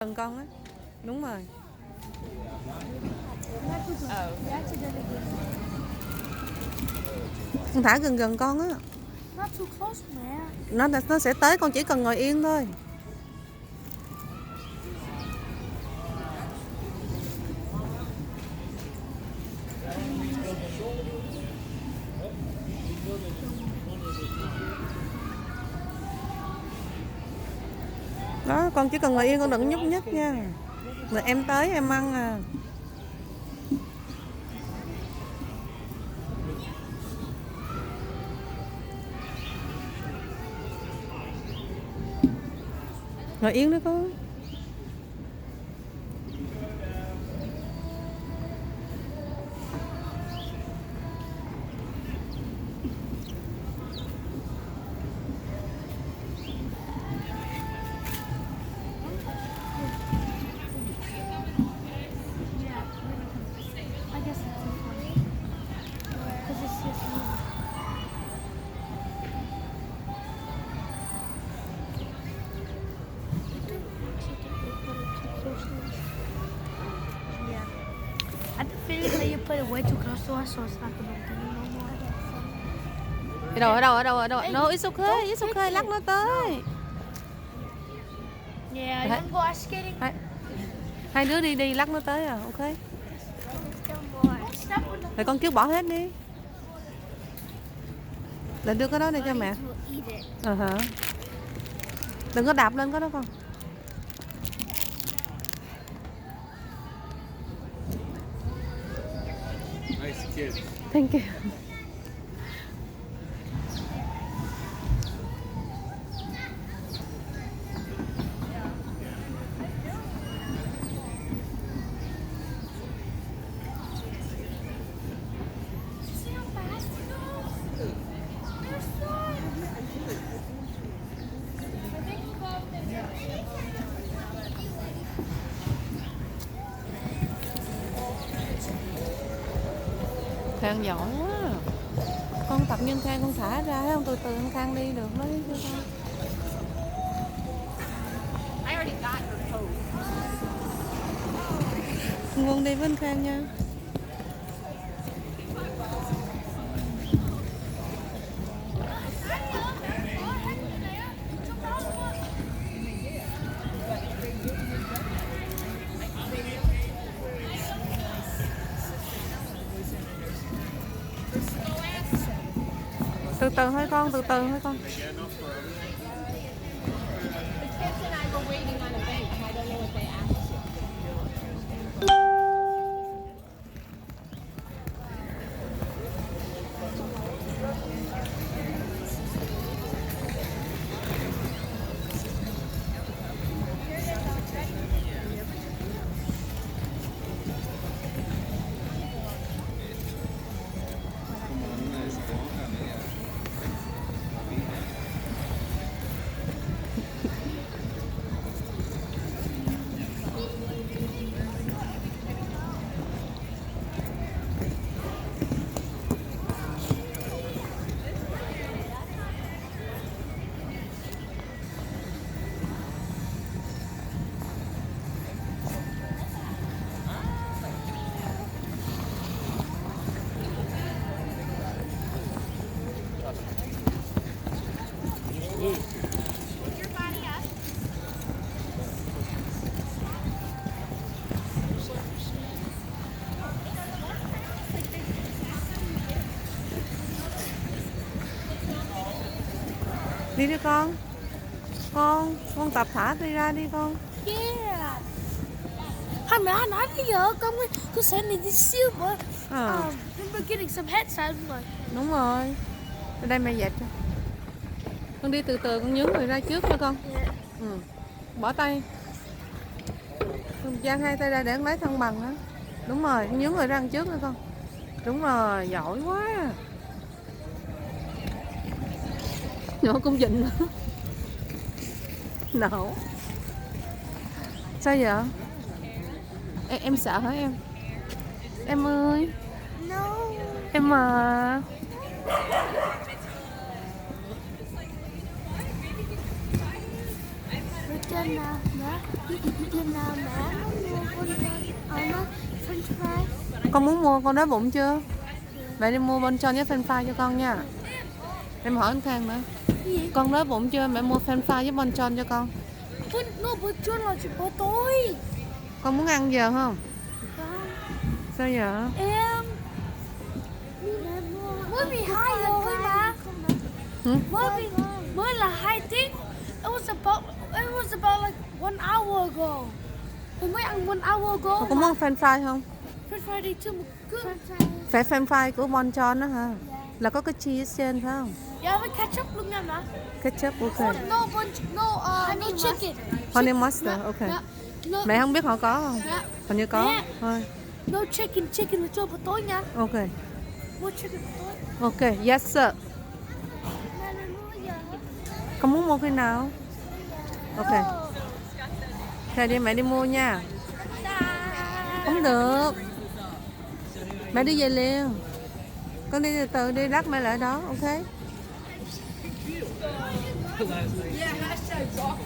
Gần con á. Đúng rồi. Con thả gần gần con á. Nó sẽ tới, con chỉ cần ngồi yên thôi. Đó, con chỉ cần ngồi yên, con đừng nhúc nhích nha. Rồi em tới em ăn à. Ngồi yên đó con. I have the feeling that you put it way too close to us, so it's not gonna open no more. Ở đâu? No, it's okay, lắc nó tới. Yeah, you wanna go ice skating? Hai đứa đi lắc nó tới à, ok. Rồi con kêu bỏ hết đi. Để đưa cái đó đây cho mẹ. Hả? Đừng có đạp lên cái đó con. Nice kid. Thank you. Khang giỏi quá. Con tập nhân Khang, con thả ra thấy không, từ từ anh Khang đi được lấy cho con. Quân đi với anh Khang nha. Từ từ thôi con, từ từ thôi con. Đi đi con. Con tập thả đi ra đi con. Yeah. Hai mẹ nói bây giờ con cứ sẽ đi siêu mà. We're getting some head sounds rồi. Đúng rồi. Ở đây mẹ dẹp cho. Con đi từ từ, con nhướng người ra trước nha con. Yeah. Bỏ tay. Con dang hai tay ra để con lấy thăng bằng đó. Đúng rồi, con nhướng người ra trước nữa con. Đúng rồi, giỏi quá. Nhỏ cũng dịnh nữa. Nổ. Sao vậy? Em sợ hả em? Em ơi. No. Em à. Trên nào mẹ nó mua con nó French fry. Con muốn mua con đói bụng chưa? Mẹ đi mua bon cho với French fry cho con nha. Em hỏi anh Khang nữa. Gì? Con đói bụng chưa? Mẹ mua French fry với bon cho con. Nó bữa trưa là chỉ bữa tối. Con muốn ăn giờ không? Sao giờ? Em mới 12 giờ thôi mà. Hử? Mới là 2 tiếng. It was about like 1 hour ago. Mình mới ăn 1 hour ago. Con muốn French fry không? French fry đi chưa một cứ. Phải French fry của bon cho đó hả? Là có cái cheese trên phải không? Dạ với ketchup luôn nha má. Ketchup ok. No chicken. Honey mustard ok. No, Mẹ không biết họ có không? dạ. Hình như có. Mẹ. Thôi. No chicken là cho buổi tối nha. Ok. Mua chicken buổi tối. Ok, yes sir. Mẹ lên mua giờ. Con muốn mua khi nào? Ok. Thế đi mẹ đi mua nha. Không được. Mẹ đi về liền. Con đi từ từ đi, lát mẹ lại đó, ok? Yeah, hashtag talk.